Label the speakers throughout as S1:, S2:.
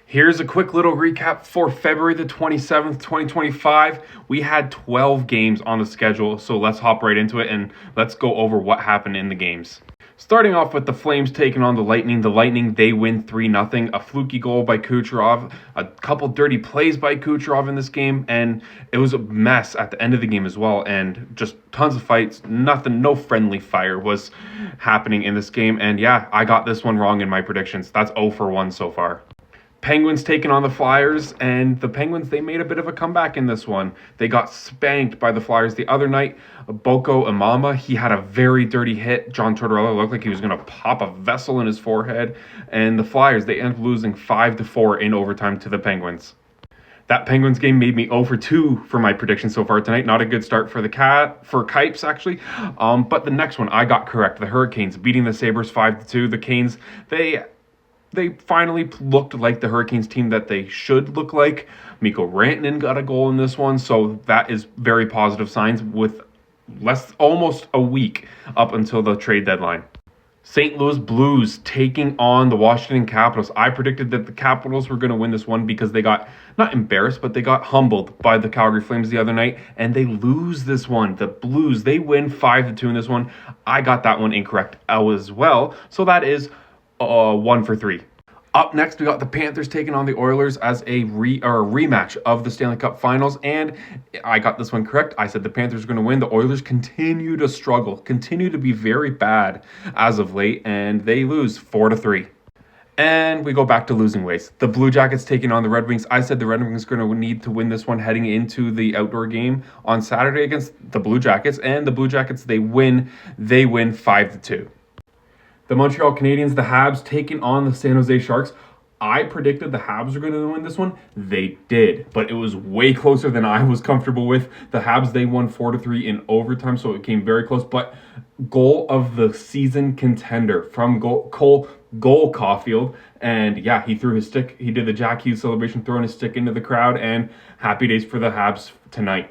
S1: Here's a quick little recap for February the 27th, 2025. We had 12 games on the schedule, so let's hop right into it and let's go over what happened in the games. Starting off with the Flames taking on the Lightning. The Lightning, they win 3-0. A fluky goal by Kucherov, a couple dirty plays by Kucherov in this game, and it was a mess at the end of the game as well. And just tons of fights, nothing, no friendly fire was happening in this game. And yeah, I got this one wrong in my predictions. That's 0 for 1 so far. Penguins taking on the Flyers, and the Penguins, they made a bit of a comeback in this one. They got spanked by the Flyers the other night. Boko Imama, he had a very dirty hit. John Tortorella looked like he was going to pop a vessel in his forehead. And the Flyers, they ended up losing 5-4 in overtime to the Penguins. That Penguins game made me 0 for 2 for my prediction so far tonight. Not a good start for Kipes, actually. But the next one I got correct. The Hurricanes beating the Sabres 5-2. The Canes, they finally looked like the Hurricanes team that they should look like. Mikko Rantanen got a goal in this one, so that is very positive signs with almost a week up until the trade deadline. St. Louis Blues taking on the Washington Capitals. I predicted that the Capitals were going to win this one because they got, not embarrassed, but they got humbled by the Calgary Flames the other night, and they lose this one. The Blues, they win 5-2 in this one. I got that one incorrect as well, so that is 1 for 3. Up next, we got the Panthers taking on the Oilers as a rematch of the Stanley Cup Finals, and I got this one correct. I said the Panthers are going to win. The Oilers continue to struggle, continue to be very bad as of late, and they lose 4-3. And we go back to losing ways. The Blue Jackets taking on the Red Wings. I said the Red Wings are going to need to win this one heading into the outdoor game on Saturday against the Blue Jackets, and the Blue Jackets, they win 5-2. The Montreal Canadiens, the Habs, taking on the San Jose Sharks. I predicted the Habs were going to win this one. They did, but it was way closer than I was comfortable with. The Habs, they won 4-3 in overtime, so it came very close. But goal of the season contender from Cole Caulfield. And yeah, he threw his stick. He did the Jack Hughes celebration, throwing his stick into the crowd. And happy days for the Habs tonight.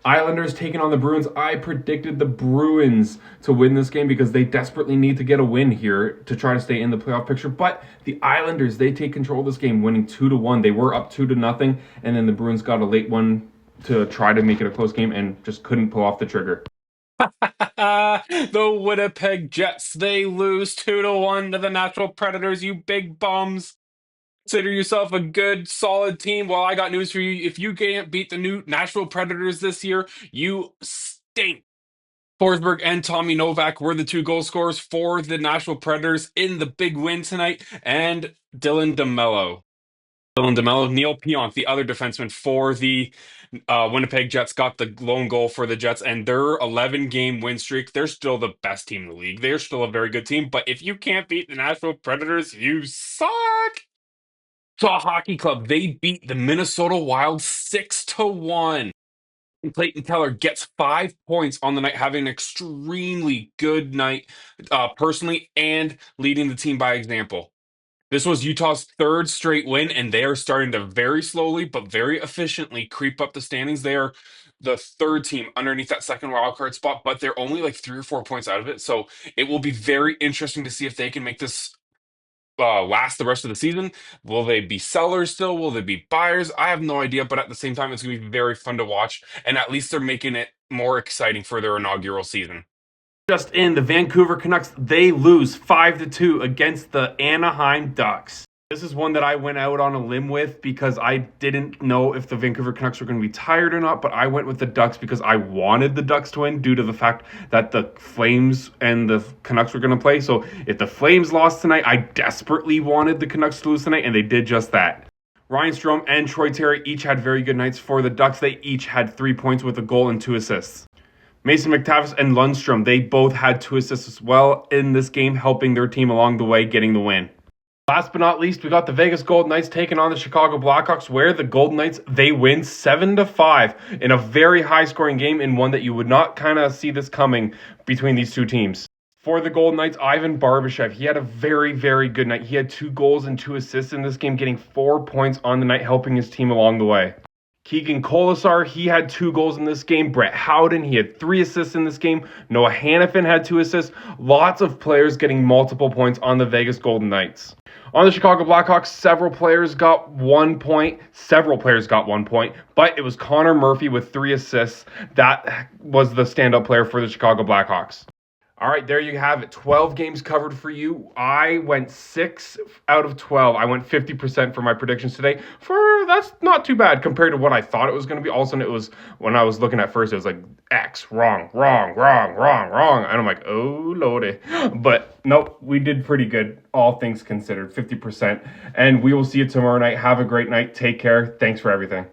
S1: Islanders taking on the Bruins. I predicted the Bruins to win this game because they desperately need to get a win here to try to stay in the playoff picture. But the Islanders, they take control of this game, winning 2-1. They were up 2-0, and then the Bruins got a late one to try to make it a close game and just couldn't pull off the trigger.
S2: The Winnipeg Jets, they lose 2-1 to the Nashville Predators, you big bums. Consider yourself a good, solid team. Well, I got news for you. If you can't beat the new Nashville Predators this year, you stink. Forsberg and Tommy Novak were the two goal scorers for the Nashville Predators in the big win tonight, and Dylan DeMello. Neil Pionk, the other defenseman for the Winnipeg Jets, got the lone goal for the Jets, and their 11-game win streak, they're still the best team in the league. They're still a very good team, but if you can't beat the Nashville Predators, you suck! Shaw Hockey Club, they beat the Minnesota Wild 6-1. Clayton Keller gets 5 points on the night, having an extremely good night personally and leading the team by example. This was Utah's third straight win, and they are starting to very slowly but very efficiently creep up the standings. They are the third team underneath that second wildcard spot, but they're only like 3 or 4 points out of it. So it will be very interesting to see if they can make this last the rest of the season. Will they be sellers still? Will they be buyers? I have no idea, but at the same time, it's going to be very fun to watch, and at least they're making it more exciting for their inaugural season.
S1: Just in, the Vancouver Canucks, they lose 5-2 against the Anaheim Ducks. This is one that I went out on a limb with because I didn't know if the Vancouver Canucks were going to be tired or not, but I went with the Ducks because I wanted the Ducks to win due to the fact that the Flames and the Canucks were going to play. So if the Flames lost tonight, I desperately wanted the Canucks to lose tonight, and they did just that. Ryan Strome and Troy Terry each had very good nights for the Ducks. They each had 3 points with a goal and 2 assists. Mason McTavish and Lundstrom, they both had 2 assists as well in this game, helping their team along the way, getting the win. Last but not least, we got the Vegas Golden Knights taking on the Chicago Blackhawks, where the Golden Knights, they win 7-5 in a very high-scoring game, in one that you would not kind of see this coming between these two teams. For the Golden Knights, Ivan Barbashev, he had a very, very good night. He had 2 goals and 2 assists in this game, getting 4 points on the night, helping his team along the way. Keegan Colasar, he had 2 goals in this game. Brett Howden, he had 3 assists in this game. Noah Hannafin had 2 assists. Lots of players getting multiple points on the Vegas Golden Knights. On the Chicago Blackhawks, several players got 1 point. But it was Connor Murphy with 3 assists. That was the standout player for the Chicago Blackhawks. All right, there you have it. 12 games covered for you. I went 6 out of 12. I went 50% for my predictions today. That's not too bad compared to what I thought it was going to be. All of a sudden, it was, when I was looking at first, it was like X, wrong. And I'm like, oh, lordy. But nope, we did pretty good, all things considered, 50%. And we will see you tomorrow night. Have a great night. Take care. Thanks for everything.